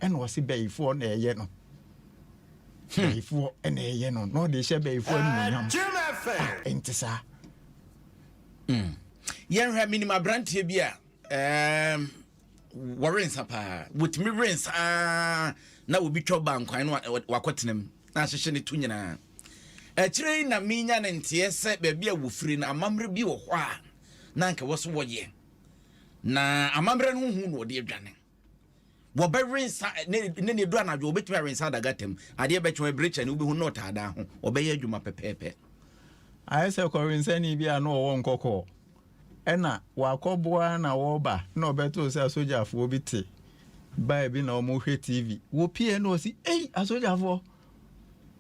ɛna ɔse bɛyifoɔ na ɛyɛ no bɛyifoɔ ɛna ɛyɛ no na ɔde hyɛ bɛyifoɔ animonyam ɛnte saa yɛnhwɛ minim aberanteɛ bi a wɔrensa paa wotumi rensa na obi twɔ ba nkwan no wakɔtenam na ahyehyɛ ne to nyinaa akyire yi na menya ne nteɛ sɛ baabi a wɔfiri no amammerɛ bi wɔ hɔ a na anka wɔ so wɔyɛ na amammerɛ no hu no wɔde adwane wɔbɛrensa ne du anadwo wɔbɛtumi arensa adagatam adeɛ bɛtwɛn abirikya ne wobɛhu na ɔtaadaa ho wɔbɛyɛ adwuma pɛpɛɛpɛ ayɛ sɛ kɔrensani bi a na ɔwɔ nkɔkɔɔ ɛna wakɔboa na wɔba na ɔbɛto sɛ asogyafoɔ bi te baa bi na ɔmohwɛ tv wɔpie na ɔsi asogyafoɔ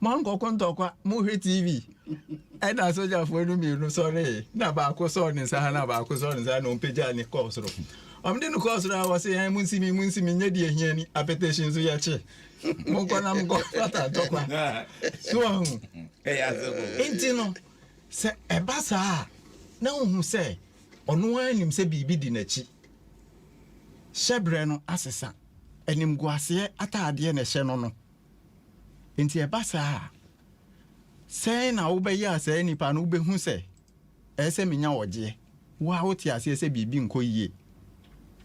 mankɔkɔ ntɔkwa mohwɛ tv ɛna asogyafoɔ no mmienu sɔre na baako sɔɔ ne nsa na baako sɔɔ ne nsa na ɔmpagyaa ne kɔɔ soro ɔmde no kɔɔ soro a wɔse munsimi nyɛ deɛ hia ni apɛtɛhyi nso yɛkye monkɔ na monkɔ fata ntɔkwa so ɔhu nti no sɛ ɛba saa na wohu sɛ ɔno anim sɛ biribi di n'akyi hyɛbrɛ no asesa animguaseɛ ataadeɛ na ɛhyɛ no no nti ɛba saa sɛn na wobɛyɛ a saa nipa no wobɛhu sɛ ɛyɛ sɛ menya wɔgyeɛ wo a wote aseɛ sɛ biribi nkɔ yie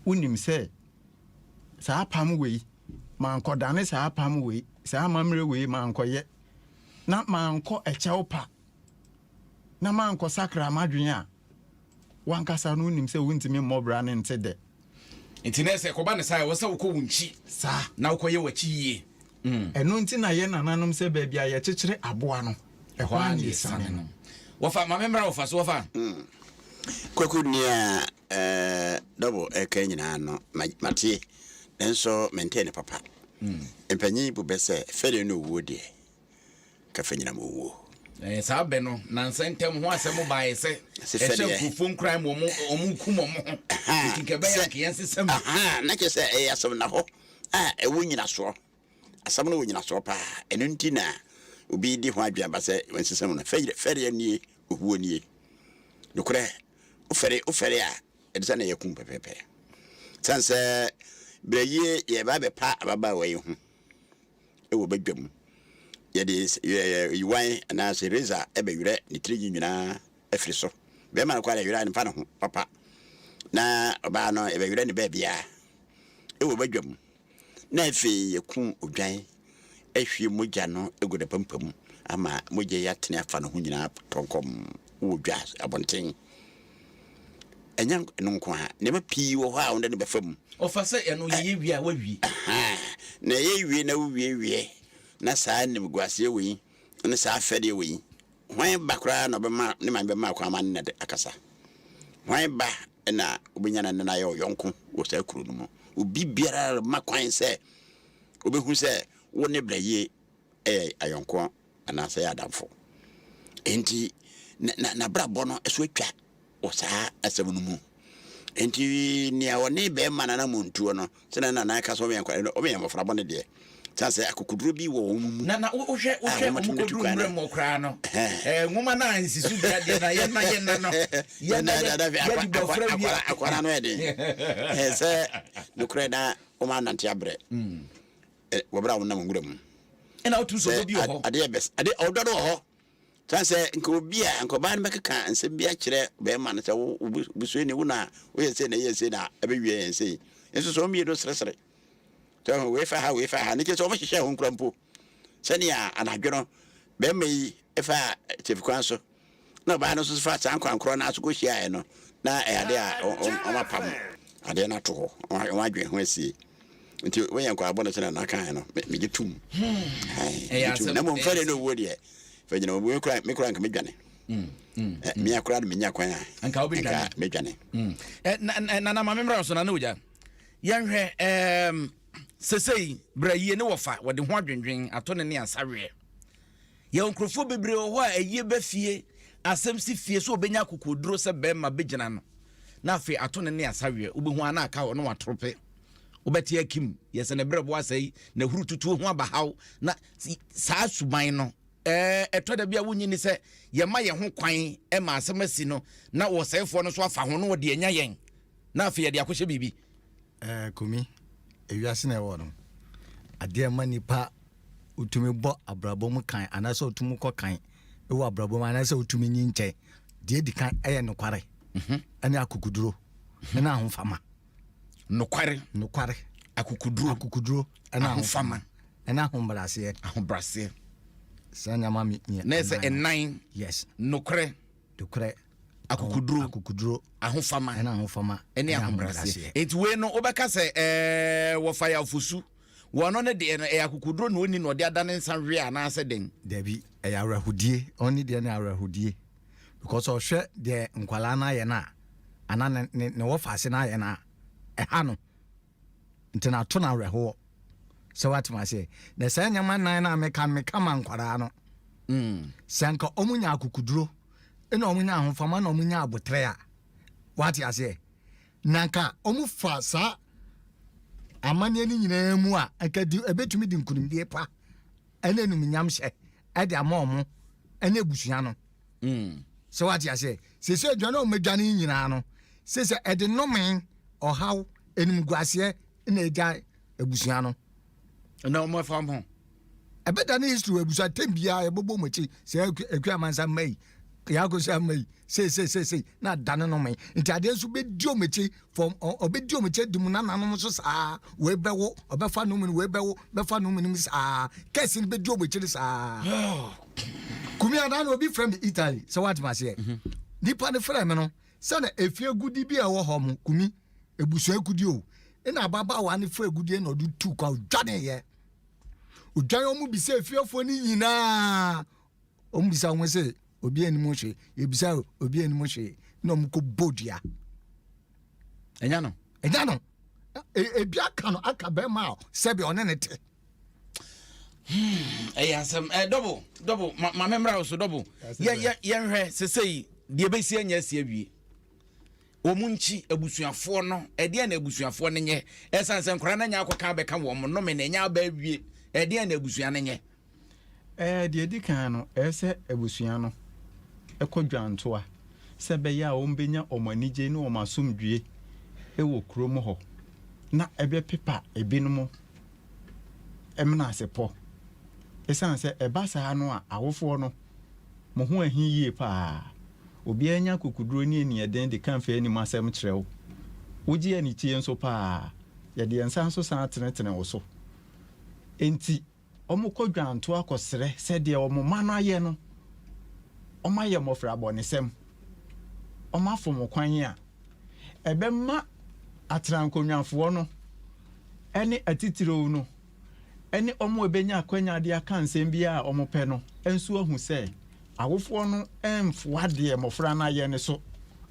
wonim sɛ saa pam wei mankɔdane saa pam wei saa mammerɛ wei mankɔyɛ na mankɔ ɛkyɛw pa na mankɔ sakra madwene a wankasa no wonim sɛ wontimi mmɔbra ne nte dɛ nti na sɛ kɔba ne saa wɔ sɛ wokɔ wo nkyi saa na wokɔyɛ w'akyi yie ɛno nti na yɛ nananom sɛ baabi a yɛkyekyere aboa no ɛhɔ a ne yɛsane no wɔfa mamemmra wɔfa so wɔfa kwaku ni a double ɛka nyinaa no matie nanso mente ne papa mpanyin bu bɛ sɛ fɛde no owuo deɛ ka fɛ nyina owuo saa bɛ no nansa ntɛm ho asɛm baeɛ sɛ ɛhyɛ fufo nkran mu ɔmo kum ɔmo ho nkɛbɛyɛ nkɛyɛ nsesɛm na kyɛ sɛ ɛyɛ asɛm na hɔ a ɛwɔ nyina soɔ asɛm no wɔ nyina soɔ paa ɛno nti na obi di ho adwene ba sɛ wɔnsesɛm no fɛre nie owuo nie nokorɛ wofɛre a ɛde sɛ na yɛkum pɛpɛpɛ sane sɛ berɛyie yɛba bɛpa ababaawa yi ho ɛwɔ badwa mu yɛde yiwan anaasɛ reza ɛbɛwerɛ ne tiri yi nyinaa afiri so bɛrima no kɔ a yɛwerɛ ne mfa ne ho papa na ɔbaa no ɛbɛwerɛ ne baabiaa ɛwɔ badwa mu na afei yɛku odwan ahwie mogya no ɛgu da pampam ama mogya yi atene afa ne ho nyinaa tɔnkɔm wɔ dwa abɔnten ɛnya no nko a nneɛma pii wɔ hɔ a wonde ne bɛfa mu ɔfa sɛ ɛno yɛyɛ wie a wawie na ɛyɛ wie na wowie na saa nimguaseɛ wɔ yi ne saa fɛdeɛ wɔ yi hwan ba koraa na ɔbɛma ne man bɛma akɔ ama ne de akasa hwan ba na wobɛnya na nena yɛ ɔyɔnko wɔ saa kuro no mu obi biara ma kwan sɛ wobɛhu sɛ wo ne brɛyie ɛyɛ ayɔnko anaasɛ yɛ adamfo enti na brabɔ no ɛso atwa wɔ saa asɛm no mu enti nea wɔne bɛrima nana mu ntuo no sɛ na nana ka sɛ ɔbɛyɛ mmɔfrabɔ no deɛ Chance akukuduro bi wo mu. Na wohwe omukuduro mure mo kra no. Nwoma na ansisu bia de na ye no. Ye na akwara no ede. Se no kra da o ma nante abre. Wo bra wo na ngura mu. Ena otu so bi ho. Ade best. Ade ododo ho. Chance nko bia nko ba na mekeka nsem bia kire be ma na se wo busu ni wo na wo ye se na ye se na ebe wie ye se. Enso so mi do sresre. So we fa ha ni ke so mo hihye ho nkrampo. Sani ya anadwo be mai efa tefikwan so. Na ba no so fa san kwankro na so ko hia e no. Na e ade a o mapam. Ade na to ho. O adwen ho asie. Nti we yan kwa abona sene na kan no. Me gitum. Na mo mfare no wo de. Fa gina wo me kura nka medwane. Me akura me nya kwan a. Anka obi dwane. Medwane. Na mamemra so na no uja. Yanhwe sesei braye ne wofa wode ho adwendwen atone ne asawe ye onkrofo bebre ho a eye bafie asem si fie so obenya kokoduro se bema begina no na afi atone ne asawe obehu ana aka wo no watrope obeti akim yese ne brebo asai na huru tutu ho abahaw na saa suban no etoda bia wonyi ni se ye ma ye ho kwan e ma asem asi no na wo saifo no so afa ho no wo de anya yen na afi ye de akohye bibi kumi ewiase na ewo no ade ma nipa utumi bo abrabom kan anase utumi kɔ kan ewo abrabom anase utumi nyinche de di kan eye no kware ane akukuduro na ahofama no kware akukuduro ana ahofama ana ahombrase sanya mami na se enan yes no kware akukuduro ahofama ana ahofama ene ahombrase enti we no obeka se wo fire ofusu wono ne de akukuduro no oni no de adane nsanwe ana se den dabi awrahudie oni de na awrahudie because ohwe de nkwala na ye na ana ne wo fa ase na ye na ha no ntina to na awraho so what ma say na sanya man na meka man nkwara no sanka omunya akukuduro ena omunya ahofama na omunya abotre a what ya say nanka omufa sa amane ni nyina mu a akadi ebetumi di nkunimdie pa ene num nyamhye ade amomo ene ebusua no so what ya say se adwana o medwane nyina no se ede nomen ohaw enum guase ene eja ebusua no na mo fam ho ebeda na history ebusua tembia ebobo mochi se ekwa mansa mai ya go sa mai se na dane no mai nti ade nso be dio mechi from obedio mechi dum na nanom so saa we bewo obefa no mu we bewo befa no mu saa kesi be dio mechi saa kumi ada no obi from Italy so what ma say nipa ne frame no se na efie gudi bi e wo ho mo kumi ebusua gudi o ina baba wa ne fra gudi na odu tu kwa dwane ye udwan omu bi se efiefo ni nyina omu bi sa won se obi ani mo hwe ebisa obi ani mo hwe na omko bodia enya no ebi aka no aka be ma sebe one ne te asem double ma memra so double ye nhwe sesei de besi anya asie awie omunchi abusuafo no ede na abusuafo ne nye esanse nkora na nya akoka be ka wo mo no me na nya ba awie ede na abusua ne nye de edi kan no ese abusua no ekodwanto a se be ya o mbenya omanije ne o masomdue ewo krom ho na ebe pepa ebinom emna asepo esanse ebasa no a awofo no mo ho ahiyie pa obi anya kokuduro ni eni eden de kan fa ani masem kirewo wogi ani tie nso pa ya de ensan so san tenetene wo so enti omukodwanto akosere se de omoma aye no omaye mofra bonisem omafo kwan a ebema atrankonwanfo no ene atitiro no ene omo ebenya akwanya de aka nsem bia a omope no enso ahu se awofo no emfo ade mofra na aye ne so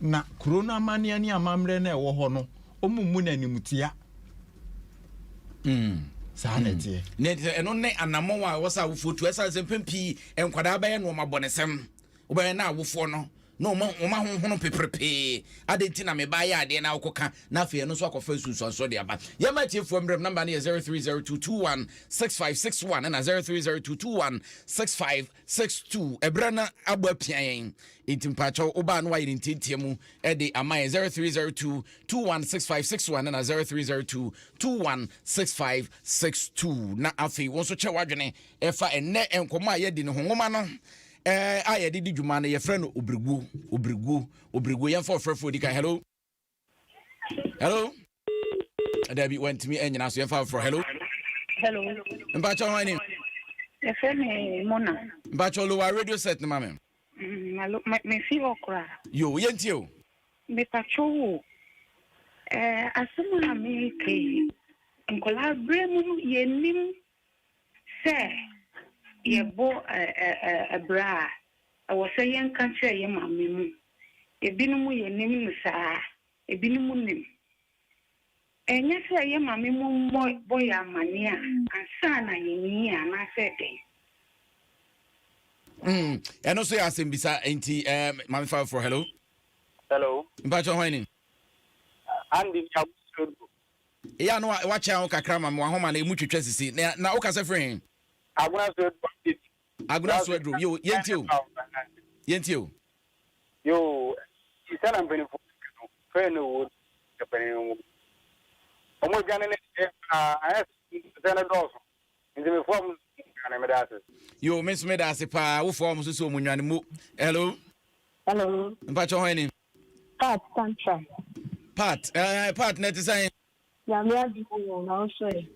na corona mania ni amamre na ewo ho no omummu na animtia sanete ne eno ne anamo wa wasa awofo tu esa se pempi enkwada ba ye no mabonesem obaye na awofo no no ma honhono peprepe adenti na me ba ya ade na akoka na afi no so akofa susu so de aba ye ma tie fo mbrem number na 0302216561 and 0302216562 ebra na agba pian intimpacho oba no wa yintintie mu e de ama 0302216561 and 0302216562 na afi won so che wadwene efa enne enkomo aye di ne honhoma no I did you man your friend Obrigu yan for frefo dika hello Debbie went to me and you for hello Mbacho wani your friend Mona Mbacho lo radio set na mama me feel okra yo yentio me pacho asema me ke nkola bremu yenim se yebo bra awo se yen kan kire ye mamme mu ebinum ye nim no saa ebinum nim enya se ye mamme mu boy amane a ansa na ye ni ana se de eno so ya sembisa enti mamme fa for hello mbacho hwani andi chabuso ya no wa cha kakra mamme wa homa na emu twetwa sisi na o ka se friend Aguna Swedro, yo, Yentio. Yo, Isana Benefo, Feno, Japan. Almost Janet, I asked Senador in the form of Yo, Miss Medasipa, who forms so Munanimu. Hello. Pacho Henny. Pat, Tantra. Pat, net is saying. Yamia,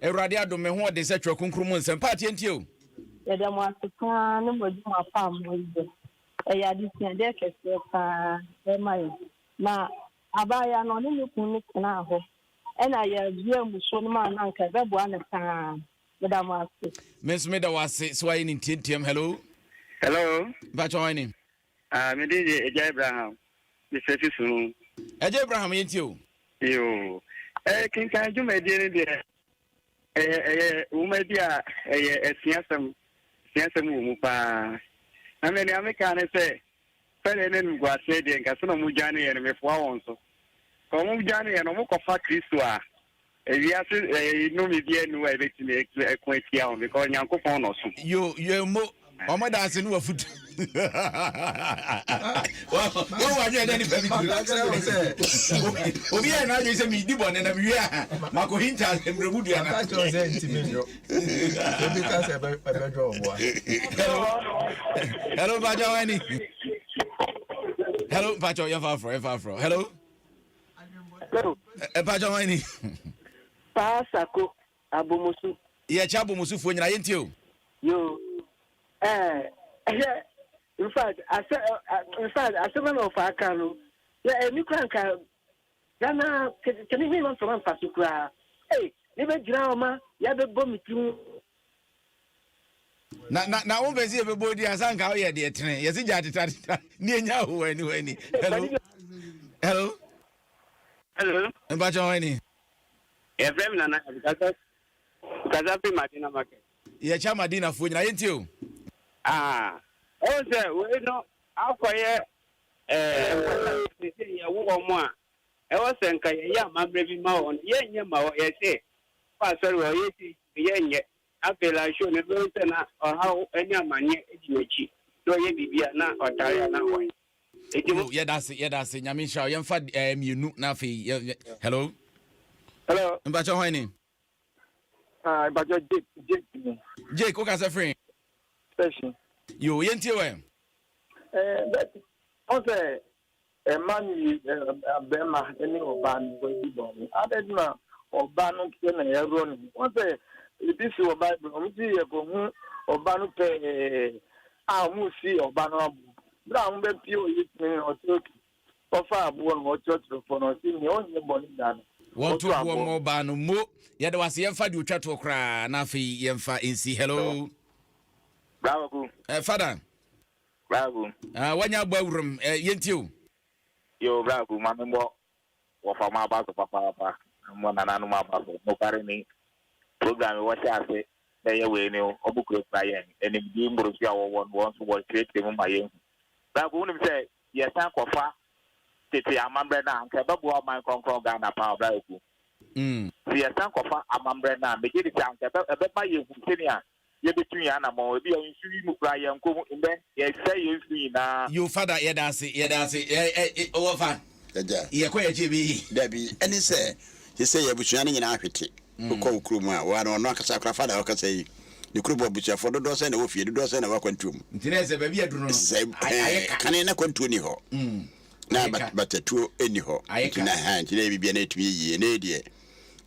a radiado me what they set your concrumus and Pat Yentio. Yada mwasika numbo juma pamoja yadi tiende kese pa emayi na abaya no ni kunu kana ho ena ya bia muso no ma na nka bebo anaka yada mwasi Miss Meda wase so ayi ntiem hello ba join me DJ Eja Abraham me sesi sunu Eja Abraham yentio yo kinka juma de umedia esiasam mu pa na me America ne se pele ne ngwa se de nka so no mu jane ye me fo awon so ko mu jane ye no mu ko fa Kristo a ewiase no me bia nu e betime ekon atia on because Nyankopon no so yo mo omo da se no wafutu wo wa je dani baby obi e na je se mi di bone na mi a mako hinta emrebudu ana ka cho se ntimijo obi ka se be jo obo hello bajo wani hello bajo ya fa fro hello bajo wani pasako abomusu ye cha abomusu fo nyina yentio yo in fact, I said, of Akano. Yeah, and you can't. Dana, can you hear from Pasukra? Hey, never drama, you have a bomb too. Na umbezi everybody asanga how you dey train. Yes, you just near now any. Hello. Mbacho any. FM nana kaza pe Madina market. Ye cha Madina fo nyina yentio. Say we no akwaye ya wo mo a e wo se nka ya ma brevi ma won ye nye ma wo ye se pa sorry wo ye ti ye nye apela show ne be se na o ha enya manye ejimechi do ye bibia na otare na wo ye da se nyame sha ye mfa mienu na fe hello mbacho hwani mbacho Jake o ka se friend station yo yenti we but also man bema any oban go di bon adedna oban ke na yero ni also this is Bible o ti ye ko hu oban pe mu si oban abu bra mu be pio yi ni o ti o fa abu on o church for no si ni o nye boni dan won to bo mo ba no mo ye de wase yemfa di otwa to kra na fe yemfa ensi hello bravo father bravo wanya gba wurum yentio yo bravo mambo wo fa ma ba so papa mo nana no ma ba mo kare ni program wo sha se be ye we ni obukuro prayer enim di mboro si awo won so wo create mo ma ye bravo unim say yɛsan kɔfa tete amambrɛ na anka ɛbɛboa ɔman kɔnkɔn Ghana paa ɔbra eku si yɛsan kɔfa amambrɛ na megye di sɛ anka ɛbɛma yɛhu sɛnea yɛbɛtumi anamɔ ebi yɛ nsu yi mu kura yɛn nkom mbɛ yɛsɛ yɛn nsu nyinaa yo fada yɛdaase ɔwɔ fa yɛkɔ yɛkye bi dabi ɛne sɛ yɛsɛ yɛabusua no nyinaa hwete wokɔ wo kurom a wɔa no ɔno akasa kora fada wɔkasa yi ne kurom abusuafoɔ dodoɔ sɛ na wɔfie dodoɔ sɛ na wakwantuom nti na ɛsɛ baabi aduru no kane na kwantuo ni hɔ na batatuo ɛni hɔ nti na bibia na ɛtumi yie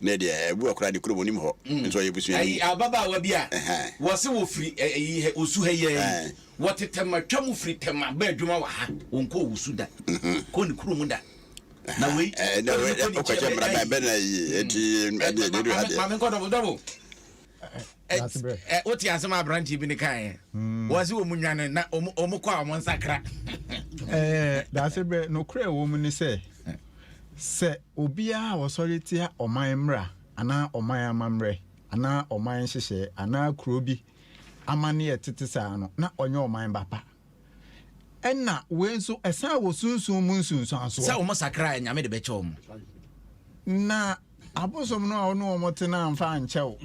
ne deɛ ebu akora de kurom nim hɔ nso yɛ busua ai ababa bi a wɔse wo firi osu ha yɛ wɔtetema twam firi tema ba adwuma wa ha wonko osu da ko ne kurom da na wei o ka che mra ba na yi eti ade ne do ade ma men ko do o ti asema branch bi ne kan wɔse wo munwane na omu kɔ a mo nsakra that's it no kra wo mu ni sɛ obia wɔsɔre tia ɔman mra ana ɔman amamrɛ ana ɔman hyehyɛ ana kurobi amane etete saa no na ɔnyɛ ɔman bapa ɛna we nso ɛsan wɔ sunsun mu sunsun so sɛ ɔmo sakra nyame de bɛkyɛ ɔmo na abosom no a ɔno ɔmo tena amfa ankyɛw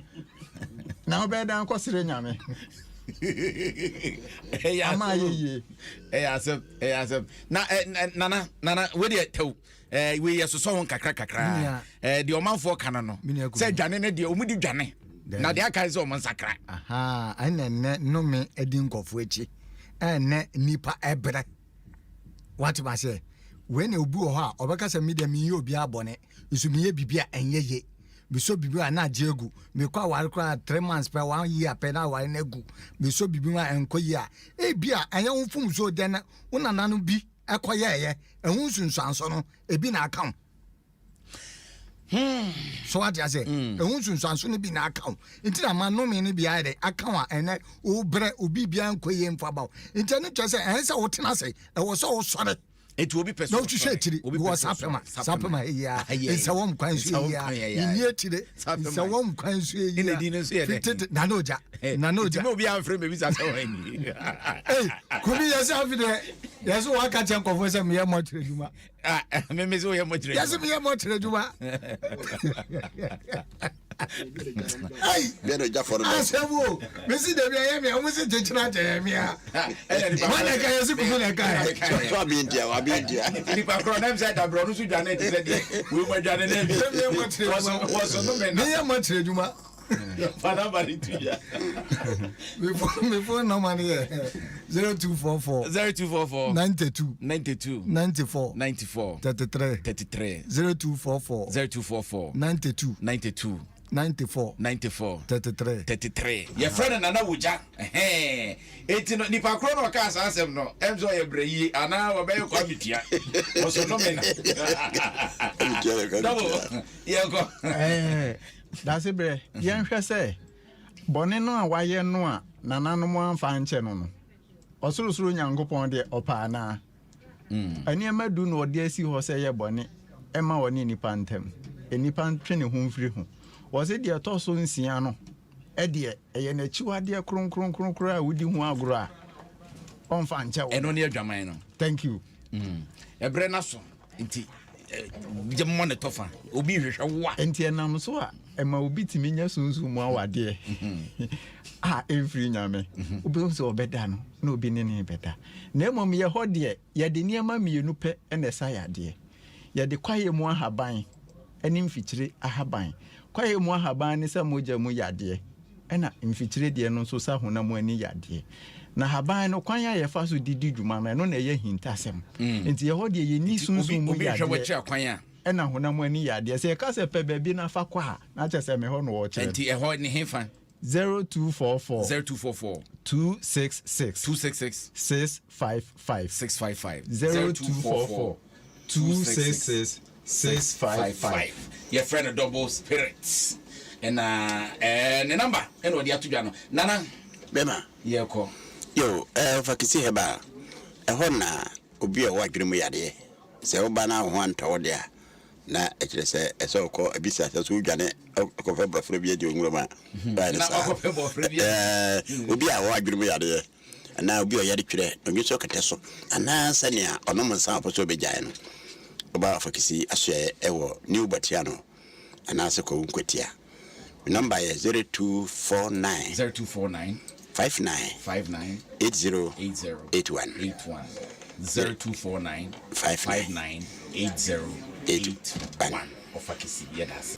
na ɔbɛdan kɔsere nyame ama yeye asem na nana we de tew we yesoso hon kakra de omanfo kana no se dwane ne de omudi dwane na de aka se omon sakra aha anenne no me edi nkofo echi enne nipa ebre what ma say when obu ho a obeka se media mi obi abone isumiye bibia enyeye biso bibi na jegu me kwa ware kwa 3 months per 1 year per na ware na gu biso bibi wa enkoyi a e bia anya wofum so de na unananu bi ekoyeye ehun sunsanso no ebi na account so what you say ehun sunsanso no bi na account intira ma no me ni bia de account a ene o bre obi bia enkoye mfa ba intira ne twese ense wo tena se e wo so wo sore etu obi person no tshwe tiri wo sapema ya nsawom kwansu ya ni tire nsawom kwansu ya ina dinu so ya de na noja no obi afre me bi sa so hani kubi ya sa fi de ya so wa ka chen kofo se me ya mo tire juma me so ya mo tire ya so me ya mo tire juma ai bero ja for no asebo me si de bia ya me o se chechira je me ya mana ka yesu kufu na ka so abindia ni pa kro na msa da bro no su dwane te se de we mo dwane na bi was no me na ya mo tire juma Father bari tu ya before no money 0244 92 94 33 0244 92 94 33 your friend nana wuja eti no nipa kro no ka asasem no emzo ye breyi ana obe yo kwamitia oso no me na yego that's it bre yen hwe se bone no a waye no a nananom amfa nche no osorosoro nyankopon de opa na ani amadu no ode asi ho se ye bone ema woni nipa ntem enipa ntwe ho mfiri ho wo se de to so nsia no e de eye na chiwade kronkron a wudi ho agoro a onfa nche wo eno ne adwaman no thank you ebre na so nti je mo ne tofa obi hwehwe wa enti enam so a ema obi timi nya sunsun mu awade every nyame obi so obeda no na obi ne beda na emom ye hode ye de niema mienu pe ene sa yade ye de kwaye mu ahaban eni mfikyire ahaban kwaye mu ahaban ne sa moja mu yade ena mfikyire de no so sa hona mu ani yade na haban no kwan ya fa so didi dwuma no na ye hintasem enti ye hode ye ni sunsun mu yade obi hwe kwan ya ena honam ani yade se ka se pe baabi na fa kwa na che se me ho no wo che enti e ho ni hefa 0244 266 655 0244 266 655 your friend double spirits and the number and what you have to do nana bema yeko yo fakisi heba hona obi a wadwene yade se oba na ho anto de a na ekire se eso ko abisa se so dwane ko fe bofre bi de onwura ma na ko fe bofre bi obi a wadwene yade anaa obi ɔyɛ de twerɛ ɔnwe so kɛtɛ so anaa sɛnea ɔnom nsa apɔ so ɔbɛgyae no ɔba afakisi asoɛ ɛwɔ new batia no anaasɛ kɔwo nkwatia number yɛ 0249 59 8081 0249 59 8081 Ofakisi, yes.